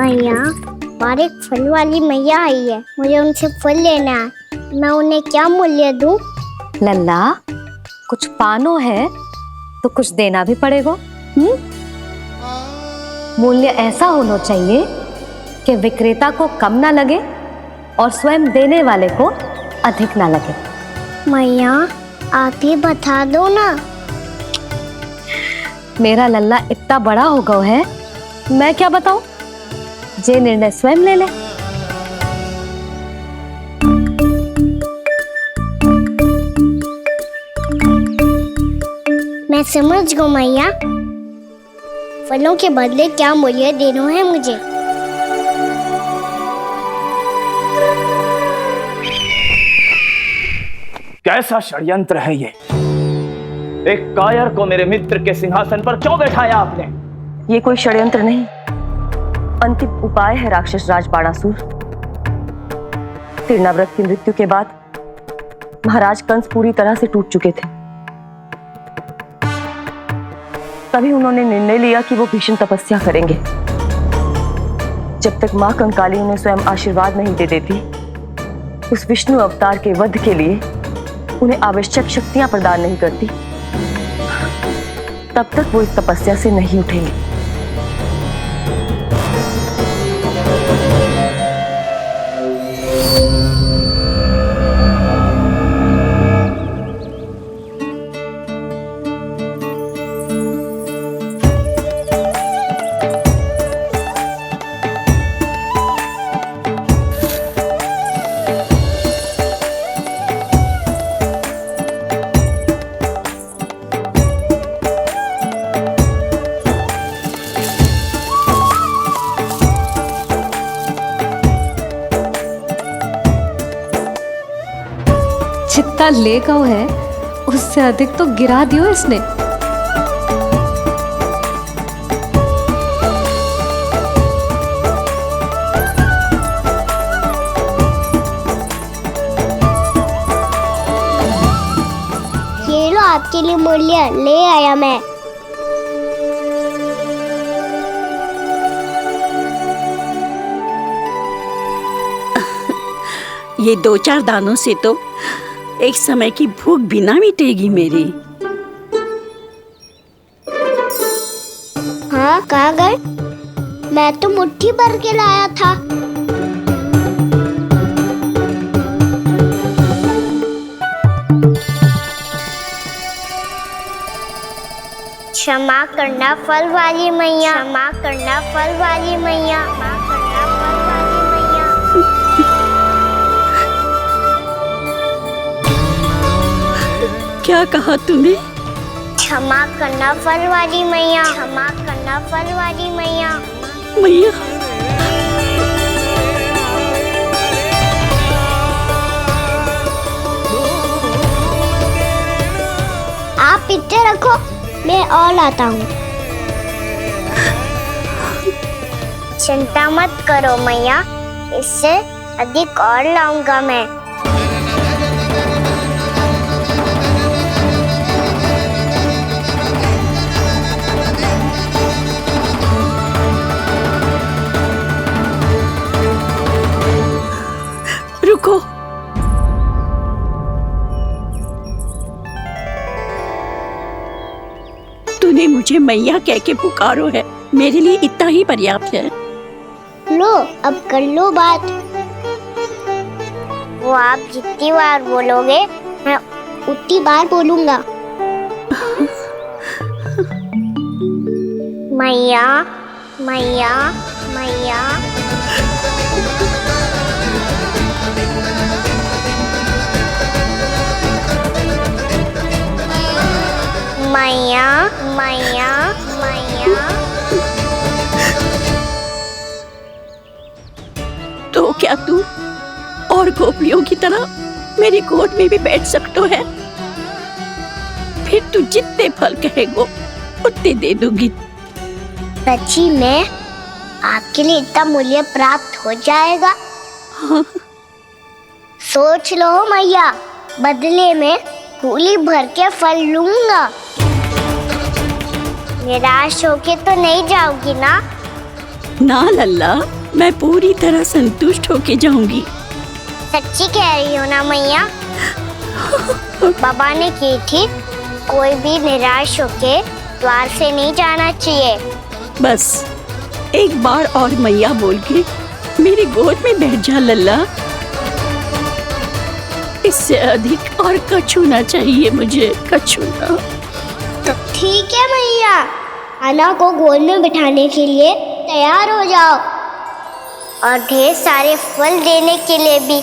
मैया, बाहर एक फल वाली मैया आई है, मुझे उनसे फल लेना है। मैं उन्हें क्या मूल्य दूं? लल्ला, कुछ पानो है तो कुछ देना भी पड़ेगा। मूल्य ऐसा होना चाहिए कि विक्रेता को कम ना लगे और स्वयं देने वाले को अधिक ना लगे। मैया, आप ही बता दो ना। मेरा लल्ला इतना बड़ा हो गया है, मैं क्या बताऊं? जे निर्णय स्वयं ले ले। मैं समझ गई मैया, फलों के बदले क्या मूल्य देना है मुझे। कैसा षड्यंत्र है ये? एक कायर को मेरे मित्र के सिंहासन पर क्यों बैठाया आपने? ये कोई षड्यंत्र नहीं, अंतिम उपाय है राक्षस राज बाणासुर। तीर्णाव्रत की मृत्यु के बाद महाराज कंस पूरी तरह से टूट चुके थे। तभी उन्होंने निर्णय लिया कि वो भीषण तपस्या करेंगे। जब तक मां कंकाली उन्हें स्वयं आशीर्वाद नहीं दे देती, उस विष्णु अवतार के वध के लिए उन्हें आवश्यक शक्तियां प्रदान नहीं करती, तब तक वो इस तपस्या से नहीं उठेंगे। जितना ले गया है उससे अधिक तो गिरा दियो इसने। ये लो आपके लिए मूल्य, ले आया मैं। ये 2-4 दानों से तो एक समय की भूख भी ना मिटेगी मेरी। हाँ, कहाँ गए? मैं तो मुट्ठी भर के लाया था। क्षमा करना फल वाली मैया, क्षमा करना फल वाली मैया, क्षमा करना फल वाली मैया। क्या कहा तूने? क्षमा करना फल वाली मैया, क्षमा करना फल वाली मैया। मैया, आप इतने रखो, मैं और लाता हूँ। चिंता मत करो मैया, इससे अधिक और लाऊंगा मैं। रुको। तूने मुझे मैया कह के पुकारो है, मेरे लिए इतना ही पर्याप्त है। लो, अब कर लो बात। वो आप जितनी बार बोलोगे, मैं उतनी बार बोलूंगा। मैया, मैया, मैया। मैया, मैया, मैया। तो क्या तू और गोपियों की तरह मेरी गोद में भी बैठ सकते है? फिर तू जितने फल कहेगो उतने दे दूंगी। सच्ची में आपके लिए इतना मूल्य प्राप्त हो जाएगा? हाँ। सोच लो मैया, बदले में झोली भर के फल लूंगा। निराश होके तो नहीं जाओगी ना? ना लल्ला, मैं पूरी तरह संतुष्ट होके जाऊंगी। सच्ची कह रही हो ना मैया? बाबा ने की थी, कोई भी निराश होके द्वार से नहीं जाना चाहिए। बस एक बार और मैया बोल के मेरी गोद में बैठ जा लल्ला। इससे अधिक और कछु ना चाहिए मुझे, कछु ना। ठीक है मैया, आना को गोद में बिठाने के लिए तैयार हो जाओ और ढेर सारे फल देने के लिए भी।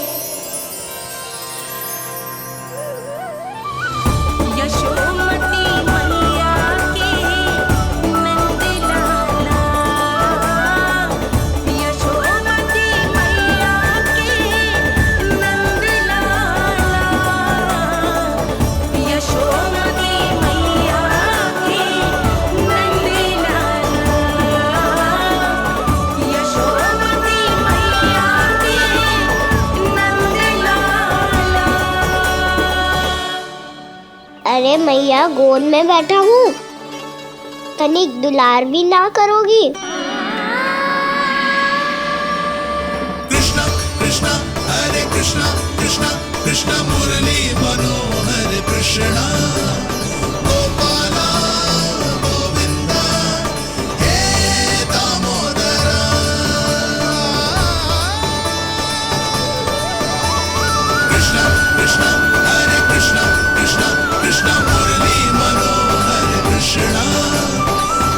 अरे मैया, गोद में बैठा हूँ, तनिक दुलार भी ना करोगी? कृष्णा कृष्णा हरे कृष्णा कृष्णा कृष्णा मुरली मनोहर कृष्णा गोपाला गोविंदा हे दामोदरा। कृष्णा कृष्णा हरे कृष्णा कृष्णा कृष्णा मुरली मनोहर कृष्णा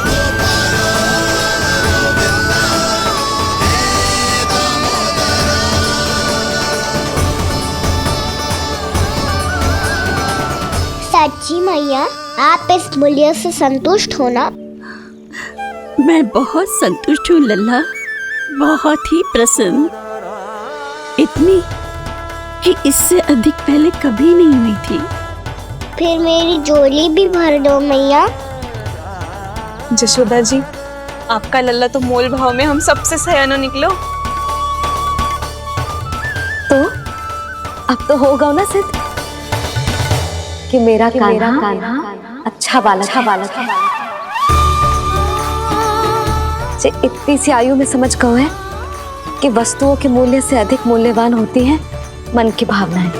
गोपाला गोविंदा हे दामोदरा। सच्ची मैया, आप इस मूल्य से संतुष्ट हो ना? मैं बहुत संतुष्ट हूँ लल्ला, बहुत ही प्रसन्न। इतनी कि इससे अधिक पहले कभी नहीं हुई थी। फिर मेरी झोली भी भर दो मैया। जशोदा जी, आपका लल्ला तो मोल भाव में हम सबसे सयाना निकलो। तो अब तो होगा ना सिद्ध कि मेरा कान्हा अच्छा बालक है। जे इतनी सी आयु में समझ गए है कि वस्तुओं के मूल्य से अधिक मूल्यवान होती है मन की भावनाएं।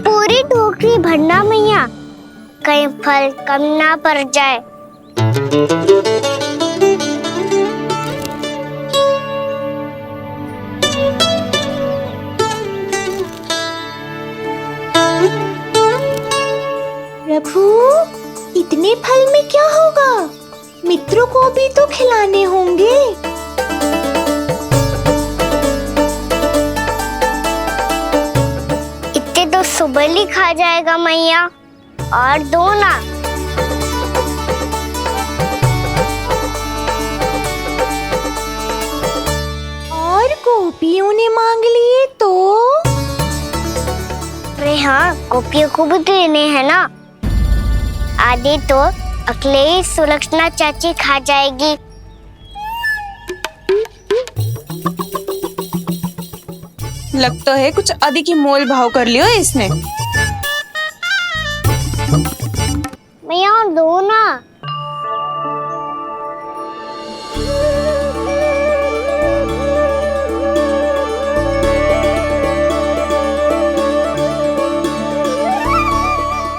पूरी टोकरी भरना मैया, कहीं फल कम ना पड़ जाए। प्रभु, इतने फल में क्या होगा? मित्रों को भी तो खिलाने होंगे। इतने तो सुबह ही खा जाएगा मैया, और दो ना। और गोपियों ने मांग लिए तो? अरे हाँ, गोपियों को भी देने हैं ना। आधे तो अकेले ही सुलक्षणा चाची खा जाएगी। लगता है कुछ अधिक ही मोल भाव कर लियो इसने। मैया और दो ना।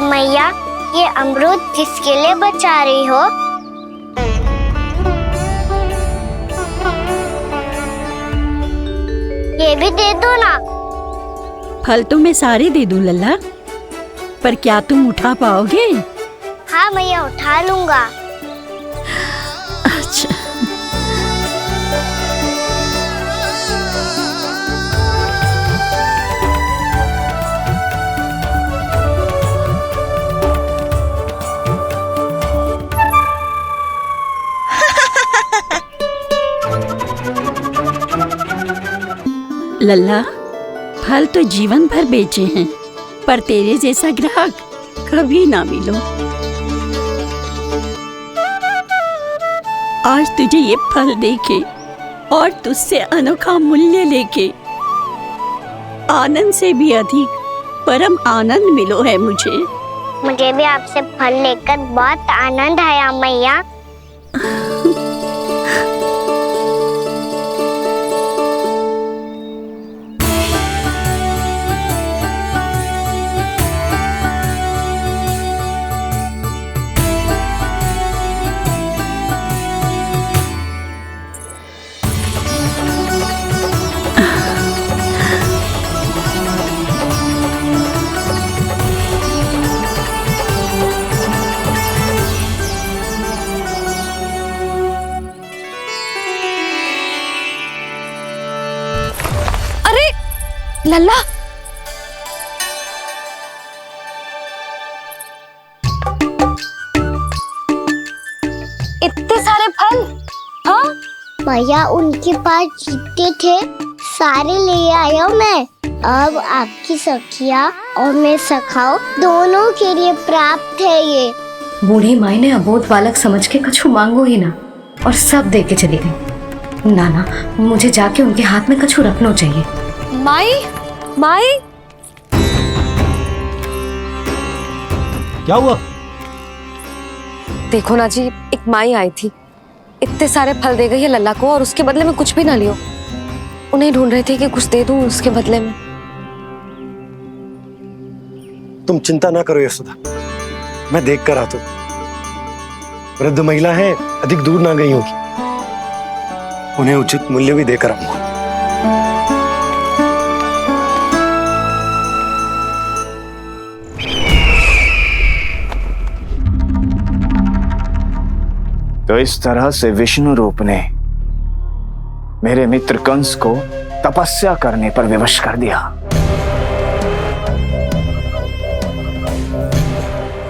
मैया, ये अमरूद किसके लिए बचा रही हो? ये भी दे दो ना। फल तो मैं सारे दे दूं लल्ला, पर क्या तुम उठा पाओगे? हाँ मैया, उठा लूंगा। अच्छा। लल्ला, फल तो जीवन भर बेचे हैं, पर तेरे जैसा ग्राहक कभी ना मिलो। आज तुझे ये फल देके और तुझसे अनोखा मूल्य लेके आनंद से भी अधिक परम आनंद मिलो है मुझे। मुझे भी आपसे फल लेकर बहुत आनंद आया मैया। लल्ला, इतने सारे फल? हाँ भैया उनके पास जितने थे सारे ले आया मैं। अब आपकी सखिया और मैं सखाओ दोनों के लिए प्राप्त है ये। बूढ़ी माई ने अबोध बालक समझ के कछु मांगो ही ना और सब दे के चली गई। नाना, मुझे जाके उनके हाथ में कछु रखना चाहिए। माई, माई, क्या हुआ? देखो ना जी, एक माई आई थी, इतने सारे फल दे गई है लल्ला को और उसके बदले में कुछ भी ना लियो। उन्हें ढूंढ रही थी कि कुछ दे दूं उसके बदले में। तुम चिंता ना करो यशोदा, मैं देख कर आता हूं। वृद्ध महिला है, अधिक दूर ना गई होगी, उन्हें उचित मूल्य भी देकर आऊंगा। तो इस तरह से विष्णु रूप ने मेरे मित्र कंस को तपस्या करने पर विवश कर दिया।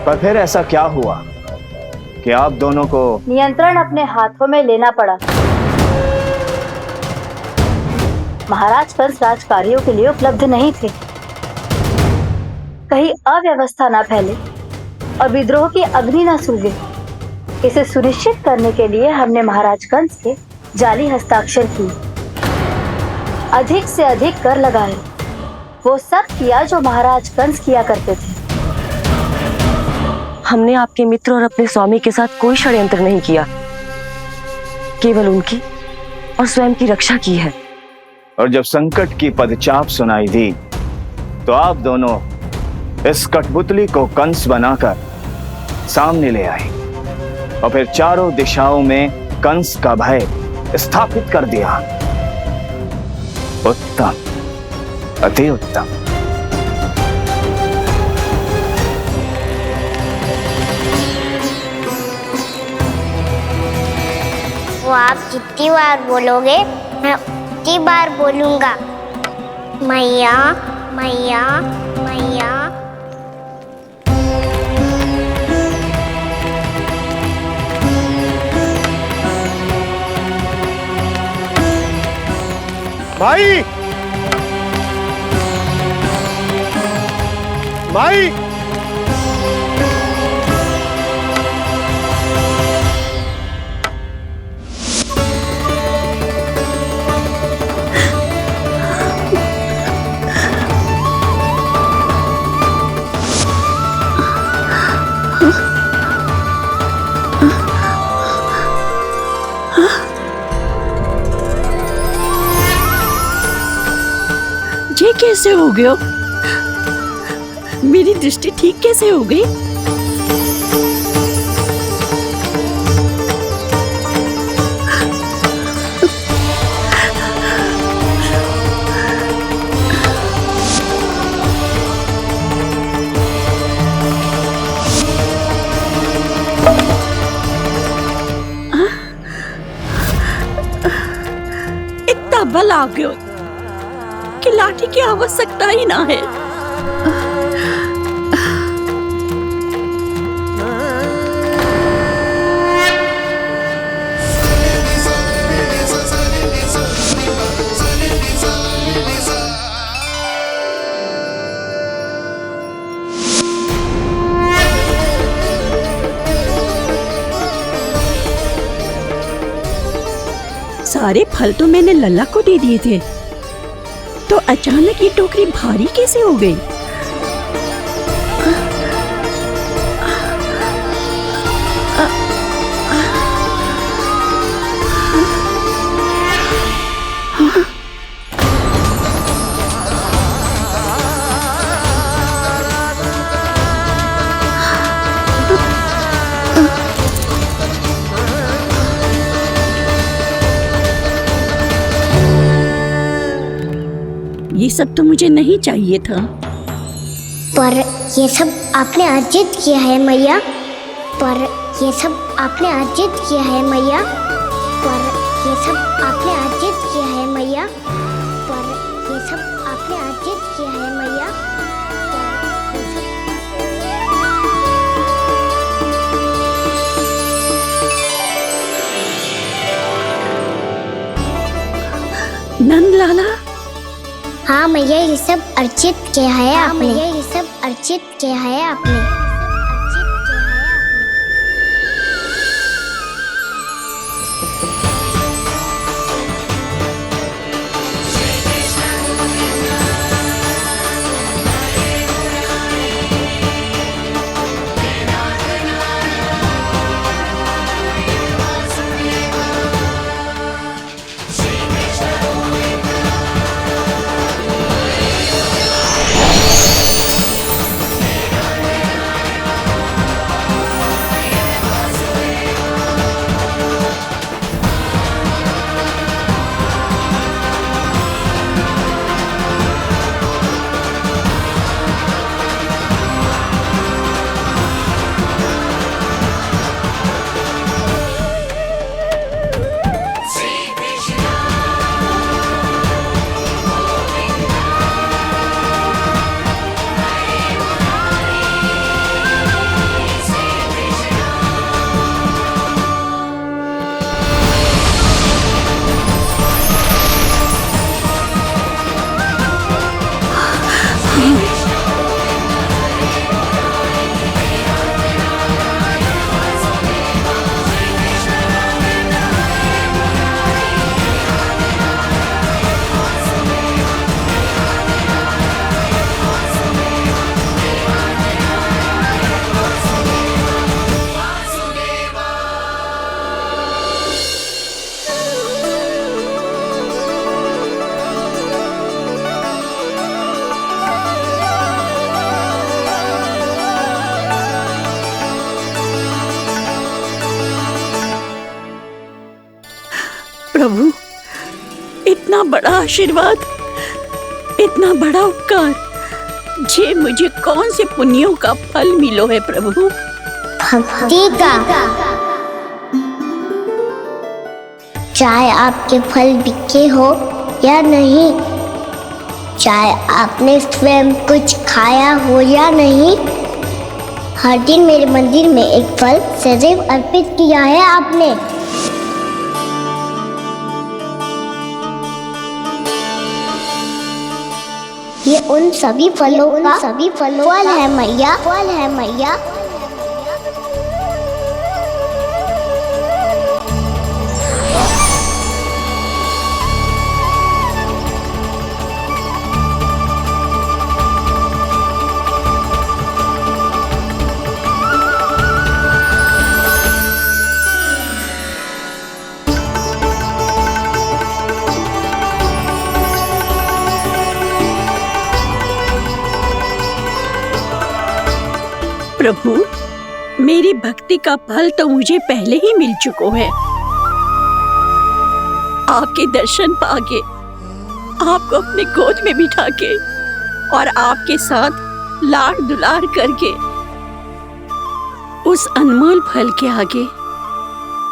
पर फिर ऐसा क्या हुआ कि आप दोनों को नियंत्रण अपने हाथों में लेना पड़ा। महाराज कंस राजकार्यों के लिए उपलब्ध नहीं थे। कहीं अव्यवस्था न फैले और विद्रोह की अग्नि न सूझे, इसे सुनिश्चित करने के लिए हमने महाराज कंस के जाली हस्ताक्षर किए, अधिक से अधिक कर लगाए। वो सब किया जो महाराज कंस किया करते थे। हमने आपके मित्र और अपने स्वामी के साथ कोई षड्यंत्र नहीं किया, केवल उनकी और स्वयं की रक्षा की है। और जब संकट की पदचाप सुनाई दी तो आप दोनों इस कठपुतली को कंस बनाकर सामने ले आए और फिर चारों दिशाओं में कंस का भय स्थापित कर दिया। उत्तम, अति उत्तम। वो आप जितनी बार बोलोगे मैं उतनी बार बोलूंगा। मैया मैया मैया। माई, माई, ये कैसे हो गया? मेरी दृष्टि ठीक कैसे हो गई? इतना बल आ गया कि लाठी की आवश्यकता ही ना है। सारे फल तो मैंने लल्ला को दे दिए थे, तो अचानक ये टोकरी भारी कैसे हो गई? ये सब तो मुझे नहीं चाहिए था। पर ये सब आपने अर्जित किया है मैया। पर ये सब आपने अर्जित किया है मैया। पर ये सब आपने अर्जित किया है मैया। पर ये सब आपने अर्जित किया है मैया। नंद लाला, हाँ मैया, ये सब अर्जित किया है आपने। ये सब अर्जित किया है आपने। प्रभु, इतना बड़ा आशीर्वाद, इतना बड़ा उपकार, जे मुझे कौन से पुण्यों का फल मिलो है प्रभु? भक्ति का। चाहे आपके फल बिके हो या नहीं, चाहे आपने स्वयं कुछ खाया हो या नहीं, हर दिन मेरे मंदिर में एक फल सदैव अर्पित किया है आपने। ये उन सभी फलों का फल है मैया। फल है मैया। प्रभु, मेरी भक्ति का फल तो मुझे पहले ही मिल चुका है। आपके दर्शन पाके, आपको अपने गोद में बिठा के और आपके साथ लाड़ दुलार करके, उस अनमोल फल के आगे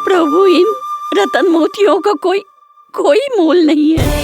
प्रभु इन रतन मोतियों का कोई मोल नहीं है।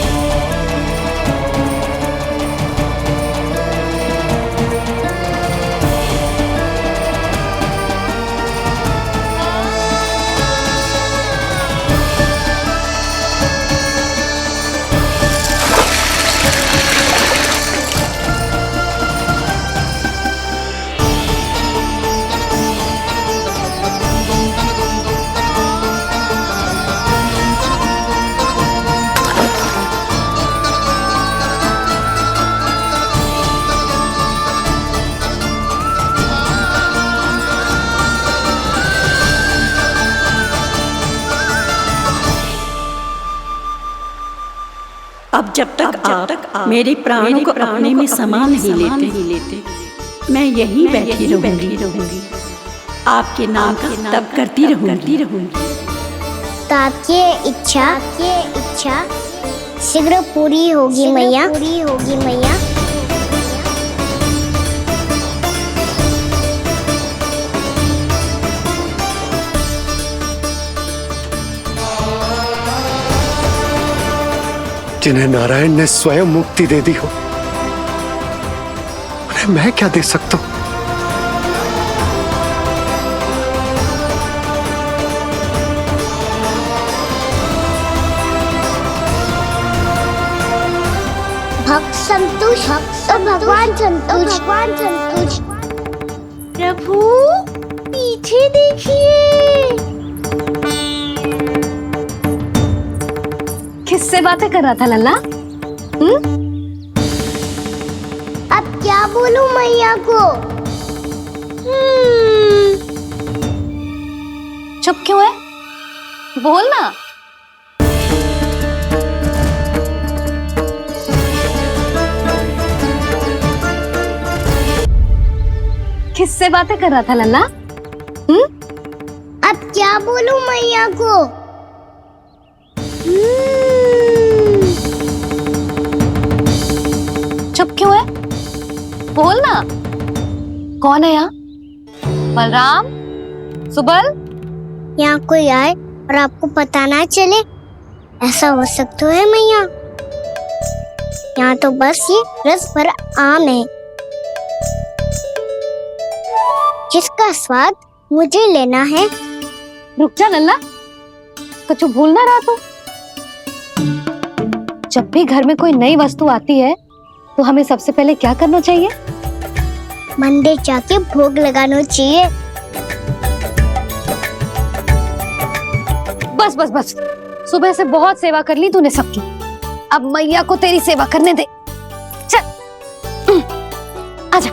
जब तक आप मेरे प्राणों को अपने में समा नहीं लेते मैं यहीं बैठी रहूंगी। आपके नाम का तब करती रहूंगी। तो आपकी इच्छा शीघ्र पूरी होगी मैया। जिन्हें नारायण ने स्वयं मुक्ति दे दी हो, उन्हें मैं क्या दे सकता हूं? भक्त संतोष तो भगवान संतोष। प्रभु पीछे देखिए। किससे बातें कर रहा था लल्ला? अब क्या बोलूं मैया को? चुप क्यों है? बोल ना। किससे बातें कर रहा था लल्ला? अब क्या बोलूं मैया को? चुप क्यों है? बोल ना। कौन है यहाँ? बलराम, सुबल? यहाँ कोई आए और आपको पता ना चले, ऐसा हो सकता है मैया? यहाँ तो बस ये रस भर आम है जिसका स्वाद मुझे लेना है। रुक जा लल्ला, कुछ भूल ना रहा तू। जब भी घर में कोई नई वस्तु आती है तो हमें सबसे पहले क्या करना चाहिए? मंदिर जाके भोग लगाना चाहिए। बस सुबह से बहुत सेवा कर ली तूने सबकी, अब मैया को तेरी सेवा करने दे। चल आजा।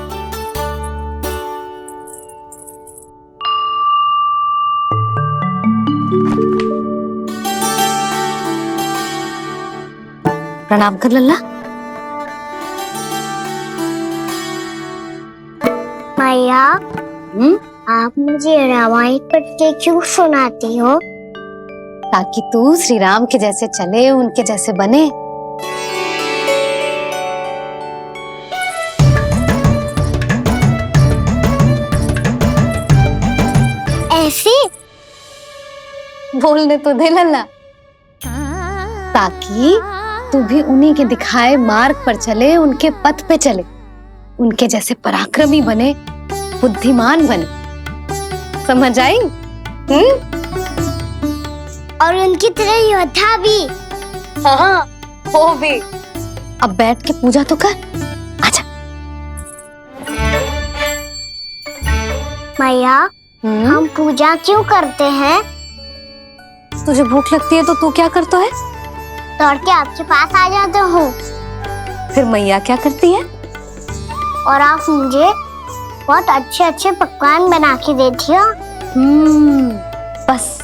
प्रणाम कर लल्ला। मैया, आप मुझे रामायण पढ़ के क्यों सुनाती हो? ताकि तू श्री राम के जैसे चले, उनके जैसे बने। ऐसे बोलने तो दे लल्ला, ताकि तू भी उन्हीं के दिखाए मार्ग पर चले, उनके पथ पे चले, उनके जैसे पराक्रमी बने, बुद्धिमान बने। समझ आई? और उनकी तरह योद्धा भी। हाँ, वो भी। अब बैठ के पूजा तो कर। आजा। मैया, हम पूजा क्यों करते हैं? तुझे भूख लगती है तो तू क्या करता है? दौड़ के आपके पास आ जाता हूँ। फिर मैया क्या करती है? और आप मुझे बहुत अच्छे अच्छे पकवान बना के देती हो। बस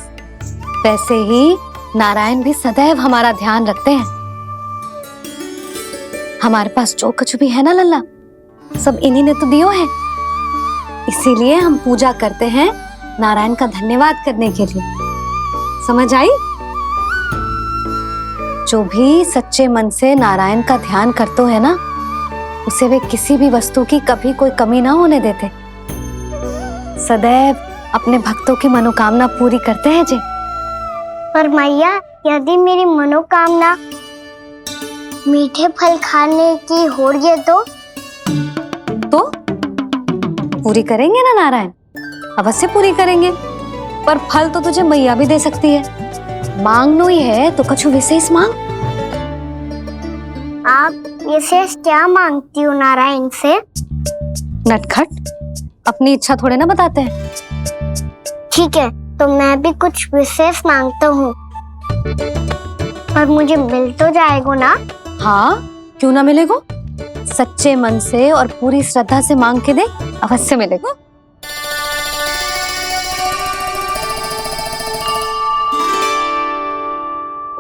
वैसे ही नारायण भी सदैव हमारा ध्यान रखते हैं। हमारे पास जो कुछ भी है ना लल्ला, सब इन्हीं ने तो दियो है। इसीलिए हम पूजा करते हैं नारायण का धन्यवाद करने के लिए। समझ आई? जो भी सच्चे मन से नारायण का ध्यान करते है ना, उसे वे किसी भी वस्तु की कभी कोई कमी ना होने देते। सदैव अपने भक्तों की मनोकामना पूरी करते हैं जी। पर मैया, यदि मेरी मनोकामना मीठे फल खाने की हो रही है तो पूरी करेंगे ना नारायण? अवश्य पूरी करेंगे। पर फल तो तुझे मैया भी दे सकती है। मांगनो ही है तो कुछ विशेष मांग। आप विशेष क्या मांगती हो नारायण से? नटखट, अपनी इच्छा थोड़े ना बताते हैं। ठीक है, तो मैं भी कुछ विशेष मांगता हूँ, पर मुझे मिल तो जाएगा ना? हाँ, क्यों ना मिलेगा? सच्चे मन से और पूरी श्रद्धा से मांग के दे, अवश्य मिलेगा।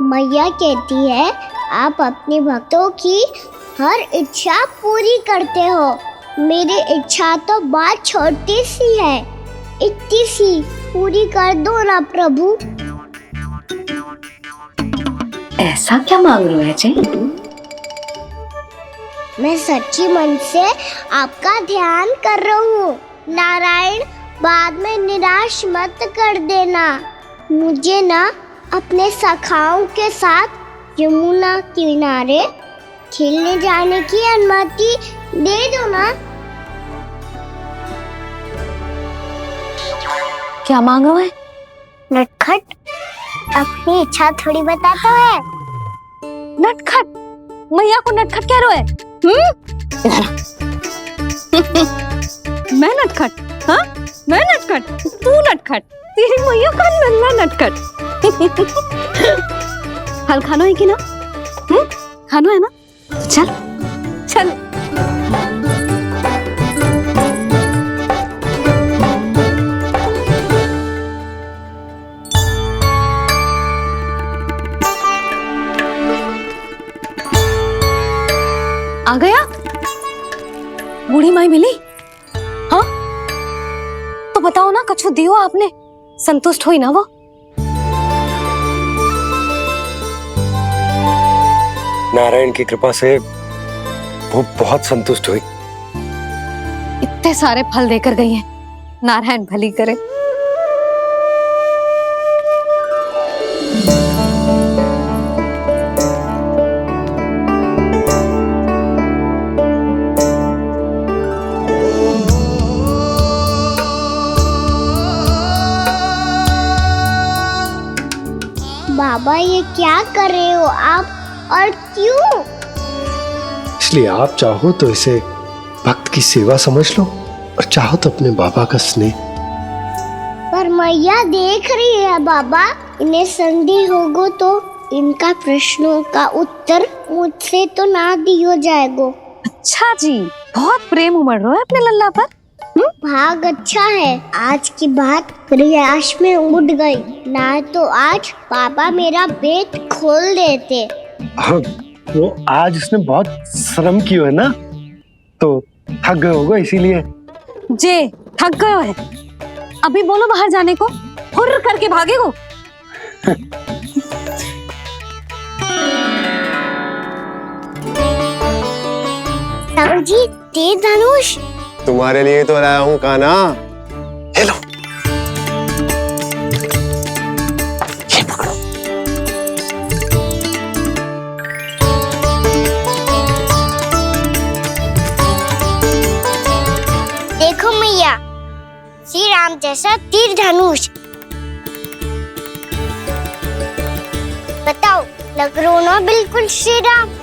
मैया कहती है आप अपने भक्तों की हर इच्छा पूरी करते हो। मेरी इच्छा तो बहुत छोटी सी है, इतनी सी पूरी कर दो ना प्रभु। ऐसा क्या मांग रहे हो जी? मैं सच्ची मन से आपका ध्यान कर रहा हूँ। नारायण, बाद में निराश मत कर देना। मुझे ना अपने सखाओं के साथ यमुना किनारे खेलने जाने की अनुमति दे दो ना। क्या मांग रहे हो? नटखट अपनी इच्छा थोड़ी बताता है। नटखट? मैया को नटखट कह रहे हो? मैं नटखट? हाँ, मैं नटखट, तू नटखट, तेरी मैया का नल्ला नटखट। फल खानो है कि ना? खानो है ना? तो चल चल। आ गया? बूढ़ी माई मिली? हाँ, तो बताओ ना, कछु दियो आपने, संतुष्ट हुई ना वो? नारायण की कृपा से वो बहुत संतुष्ट हुई। इतने सारे फल देकर गई हैं, नारायण भली करे। बाबा, ये क्या कर रहे हो आप, और क्यों? इसलिए आप चाहो तो इसे भक्त की सेवा समझ लो, और चाहो तो अपने बाबा का स्नेह। पर मैया देख रही है बाबा, इन्हें संदेह होगो तो इनका प्रश्नों का उत्तर मुझसे तो ना दियो जाएगो। अच्छा जी, बहुत प्रेम उमड़ रहा है अपने लल्ला पर। भाग अच्छा है, आज की बात प्रयास में उड़ गई, ना तो आज पापा मेरा पेट खोल देते। हाँ, वो आज उसने बहुत श्रम किया है ना, तो थक गए होगा इसीलिए। जे थक गए है, अभी बोलो बाहर जाने को, हुर्र करके भागेगो। जी, तेज धनुष तुम्हारे लिए तो लाया हूँ कान्हा। ले लो। ये पकड़ो। देखो मैया, श्री राम जैसा तीर धनुष। बताओ, लग रहा ना बिल्कुल श्री राम?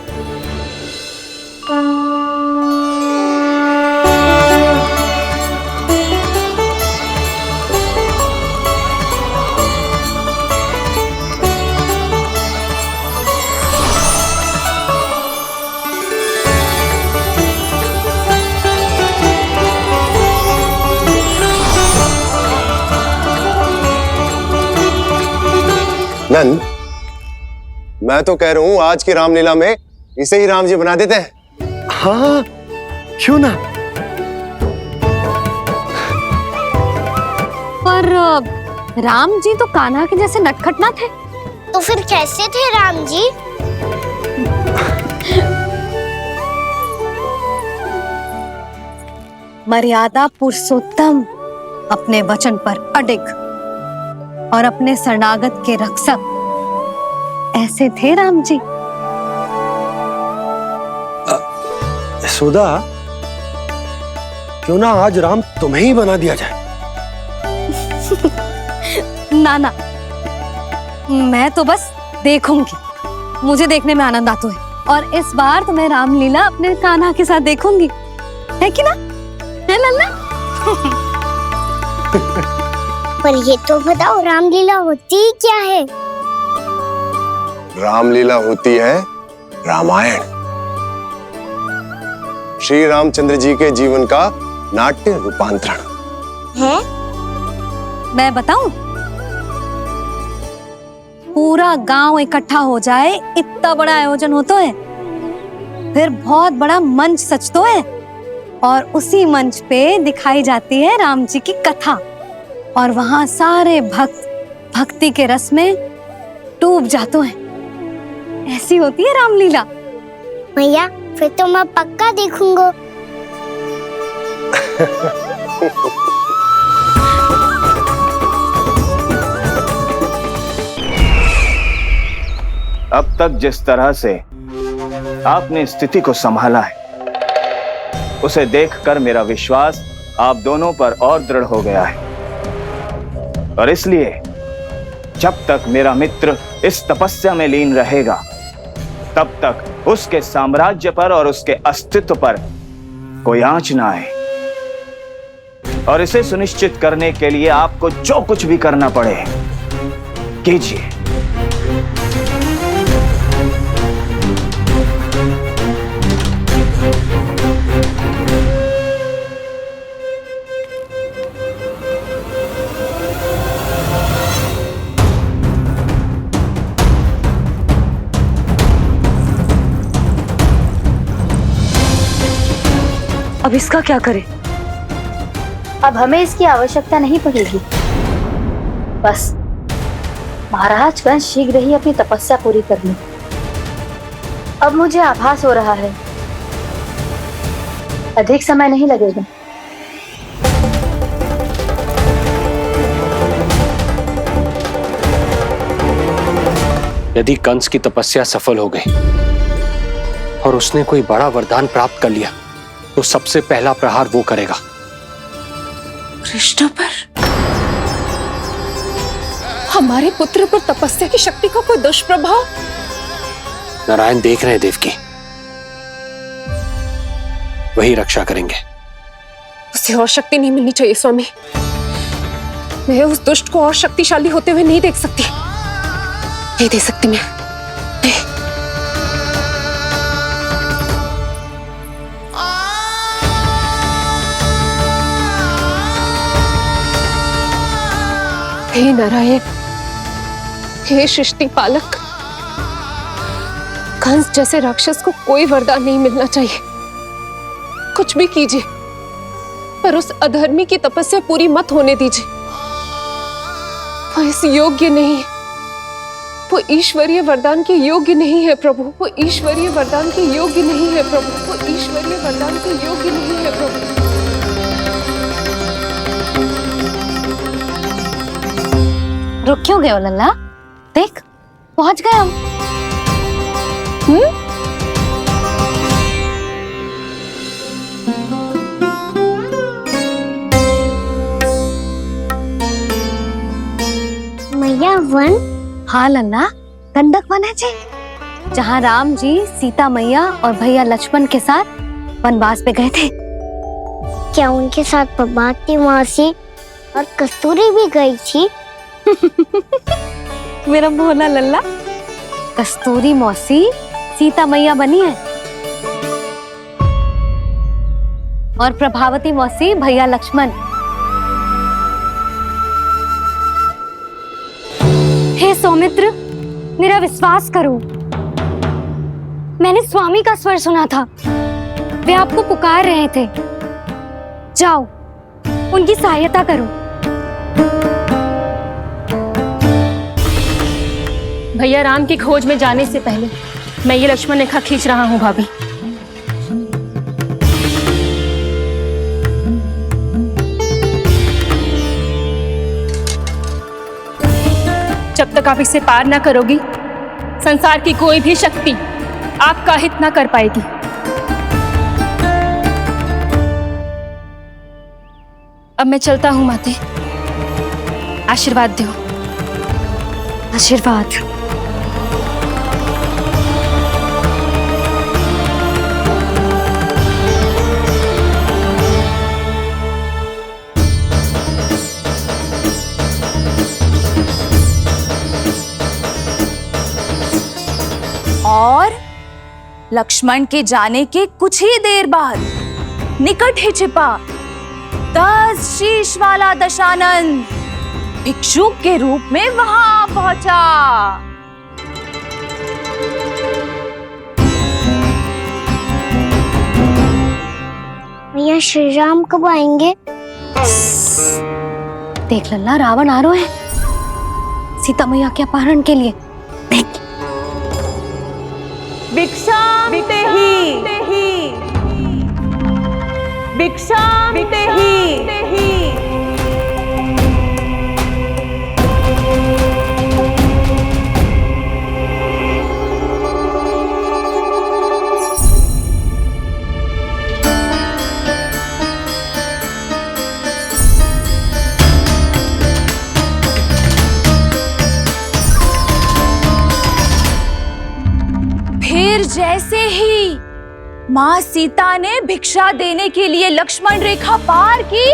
नंद, मैं तो कह रहा हूँ आज की रामलीला में इसे ही राम जी बना देते हैं। हाँ, क्यों ना? पर राम जी तो कान्हा के जैसे नटखट ना थे। तो फिर कैसे थे राम जी? मर्यादा पुरुषोत्तम, अपने वचन पर अडिग और अपने शरणागत के रक्षक, ऐसे थे राम जी। यशोदा, क्यों ना आज राम तुम्हें ही बना दिया जाए? ना ना, मैं तो बस देखूंगी, मुझे देखने में आनंद आता है, और इस बार तो मैं रामलीला अपने कान्हा के साथ देखूंगी, है कि ना? है लल्ला? पर ये तो बताओ, रामलीला होती क्या है? रामलीला होती है रामायण, श्री रामचंद्र जी के जीवन का नाट्य रूपांतरण है। मैं बताऊं? पूरा गांव इकट्ठा हो जाए, इतना बड़ा आयोजन होता है, फिर बहुत बड़ा मंच सजतो है और उसी मंच पे दिखाई जाती है राम जी की कथा और वहां सारे भक्त भक्ति के रस में डूब जाते हैं। ऐसी होती है रामलीला। मैया फिर तो मैं पक्का देखूंगा। अब तक जिस तरह से आपने स्थिति को संभाला है, उसे देखकर मेरा विश्वास आप दोनों पर और दृढ़ हो गया है। और इसलिए जब तक मेरा मित्र इस तपस्या में लीन रहेगा, तब तक उसके साम्राज्य पर और उसके अस्तित्व पर कोई आंच ना आए। और इसे सुनिश्चित करने के लिए आपको जो कुछ भी करना पड़े कीजिए। अब इसका क्या करें? अब हमें इसकी आवश्यकता नहीं पड़ेगी। बस महाराज कंस शीघ्र ही अपनी तपस्या पूरी कर ले। अब मुझे आभास हो रहा है अधिक समय नहीं लगेगा। यदि कंस की तपस्या सफल हो गई और उसने कोई बड़ा वरदान प्राप्त कर लिया, तो सबसे पहला प्रहार वो करेगा। कृष्ण पर, हमारे पुत्र पर तपस्या की शक्ति का कोई दुष्प्रभाव? नारायण देख रहे हैं देवकी, वही रक्षा करेंगे। उसे और शक्ति नहीं मिलनी चाहिए स्वामी। मैं उस दुष्ट को और शक्तिशाली होते हुए नहीं देख सकती, नहीं दे सकती मैं। हे नारायण, हे सृष्टि पालक, कंस जैसे राक्षस को कोई वरदान नहीं मिलना चाहिए। कुछ भी कीजिए, पर उस अधर्मी की तपस्या पूरी मत होने दीजिए। वो इस योग्य नहीं है, वो ईश्वरीय वरदान के योग्य नहीं है प्रभु। वो ईश्वरीय वरदान के योग्य नहीं है प्रभु। वो ईश्वरीय वरदान के योग्य नहीं है प्रभु। रुक क्यों गए हो लल्ला? देख पहुंच गए हम। मैया वन? हाँ लल्ला, गंडक वन है जी, जहाँ राम जी सीता मैया और भैया लक्ष्मण के साथ वनवास पे गए थे। क्या उनके साथ प्रभाती मौसी और कस्तूरी भी गई थी? मेरा भोला लल्ला, कस्तूरी मौसी सीता मैया बनी है और प्रभावती मौसी भैया लक्ष्मण। हे सौमित्र, मेरा विश्वास करो, मैंने स्वामी का स्वर सुना था। वे आपको पुकार रहे थे। जाओ, उनकी सहायता करो। भैया राम की खोज में जाने से पहले मैं ये लक्ष्मण रेखा खींच रहा हूँ भाभी। जब तक आप इसे पार ना करोगी, संसार की कोई भी शक्ति आपका हित ना कर पाएगी। अब मैं चलता हूँ माते, आशीर्वाद दो। आशीर्वाद। और लक्ष्मण के जाने के कुछ ही देर बाद निकट ही छिपा 10 शीश वाला दशानन भिक्षुक के रूप में वहां पहुंचा। मैया श्री राम कब आएंगे? देख लल्ला, रावण आ रहा है सीता मैया के अपहरण के लिए। देख। भिक्षाम देहि, भिक्षाम देहि। फिर जैसे ही माँ सीता ने भिक्षा देने के लिए लक्ष्मण रेखा पार की,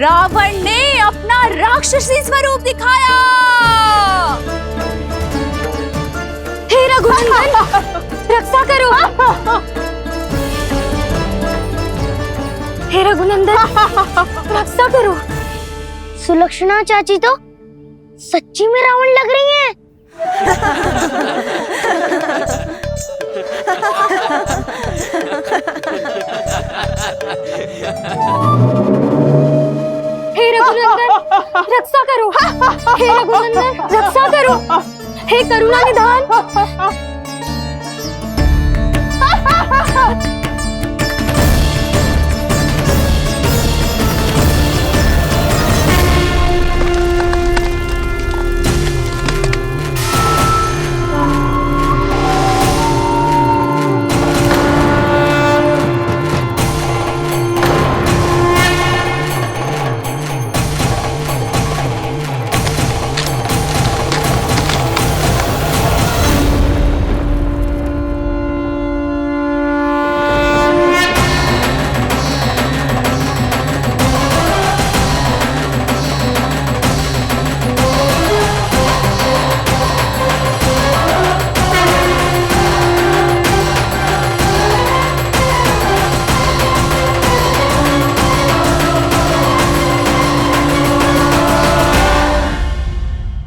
रावण ने अपना राक्षसी स्वरूप दिखाया। हे रघुनंदन, रक्षा करो। हे रघुनंदन, रक्षा करो। सुलक्षणा चाची तो सच्ची में रावण लग रही हैं। हे रघुनंदन, रक्षा करो। हे रघुनंदन, रक्षा करो। हे करुणा निधान।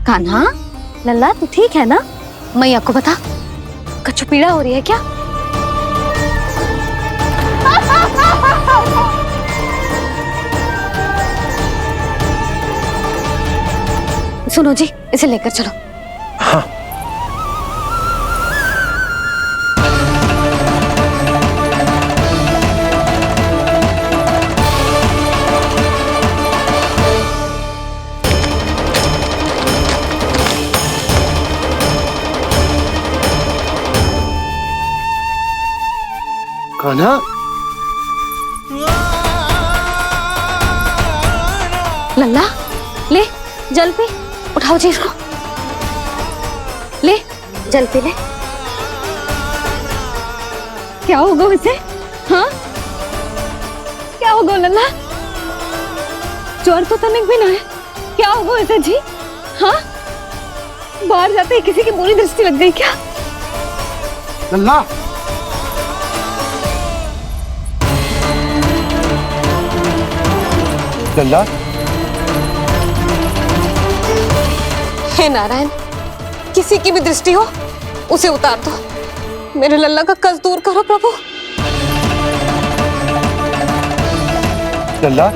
कान्हा, लल्ला तू ठीक है ना? मैया को बता, कछु पीड़ा हो रही है क्या? सुनो जी, इसे लेकर चलो। हाँ। कान्हा, लल्ला ले जल पी, उठाओ जी इसको। ले जल पी ले। क्या होगा उसे? हाँ, क्या होगा लल्ला? ज्वर तो तनिक भी ना है। क्या होगा उसे जी? हाँ, बाहर जाते ही किसी की बुरी दृष्टि लग गई क्या? लल्ला, लल्ला, हे नारायण, किसी की भी दृष्टि हो उसे उतार दो। मेरे लल्ला का कष्ट दूर करो प्रभु। लल्ला,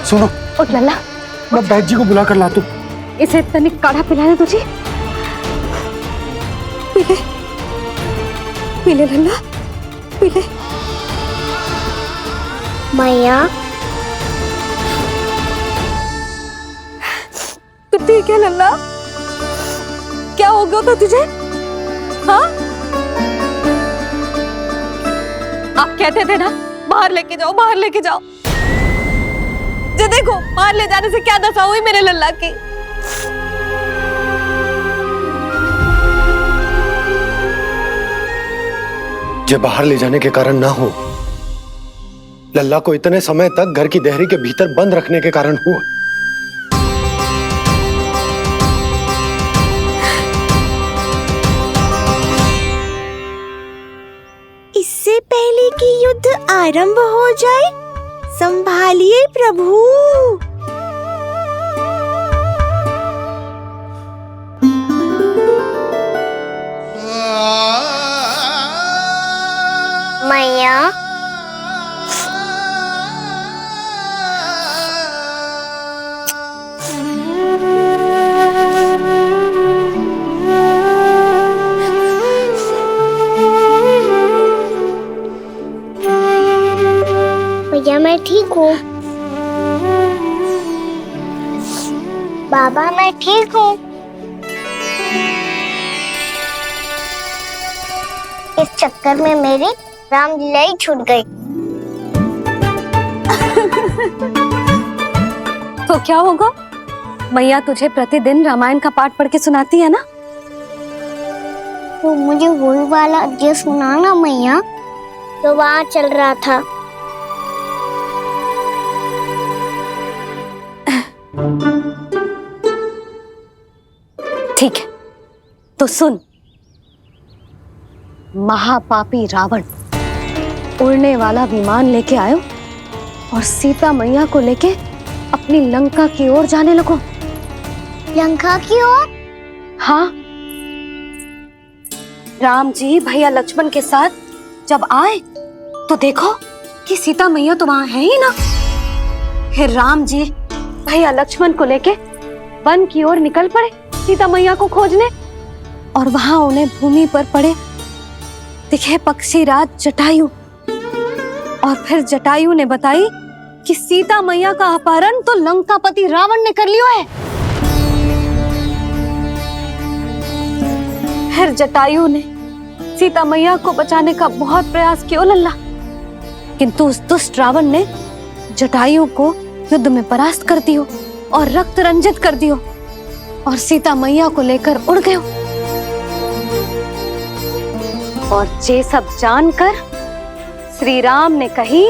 सुनो, उठ लल्ला, मैं बैद जी को बुला कर लाता हूँ। इसे तनिक काढ़ा पिलाने तुझे। पीले, पीले लल्ला, पीले। मैया, तू ठीक है लल्ला? क्या हो गया था तुझे? हाँ, आप कहते थे ना बाहर लेके जाओ, बाहर लेके जाओ। जे देखो, बाहर ले जाने से क्या दशा हुई मेरे लल्ला की। ये बाहर ले जाने के कारण ना हो, लल्ला को इतने समय तक घर की देहरी के भीतर बंद रखने के कारण हुआ। इससे पहले कि युद्ध आरंभ हो जाए। संभालिए प्रभु। मैया, भैया मैं ठीक हूँ। बाबा मैं ठीक हूँ। इस चक्कर में मेरी रामलीला ही छूट गई। तो क्या होगा? मैया तुझे प्रतिदिन रामायण का पाठ पढ़ के सुनाती है ना? तो मुझे वही वाला अध्याय सुनाना मैया, तो वहाँ चल रहा था। ठीक है, तो सुन। महापापी रावण उड़ने वाला विमान लेके आयो और सीता मैया को लेके अपनी लंका की ओर जाने लगो। लंका की ओर? हाँ, राम जी भैया लक्ष्मण के साथ जब आए तो देखो कि सीता मैया तो वहां है ही ना। फिर राम जी भैया लक्ष्मण को लेके वन की ओर निकल पड़े सीता मैया को खोजने, और वहां उन्हें भूमि पर पड़े दिखे पक्षी राज जटायु। और फिर जटायु ने बताई कि सीता मैया का अपहरण तो लंकापति रावण ने कर लियो है। फिर जटायु ने सीता मैया को बचाने का बहुत प्रयास किया लल्ला, किंतु उस दुष्ट रावण ने जटायु को युद्ध में परास्त कर दियो और रक्त रंजित कर दियो और सीता मैया को लेकर उड़ गयो। और ये सब जानकर श्री राम ने कही,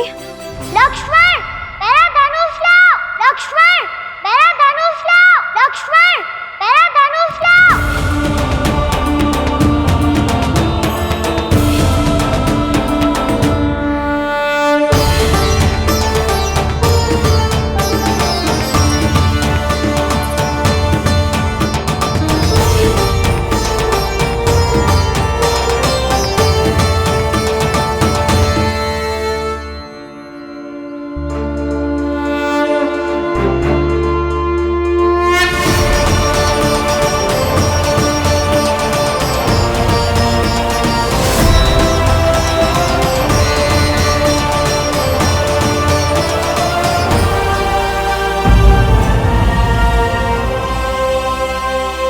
लक्ष्मण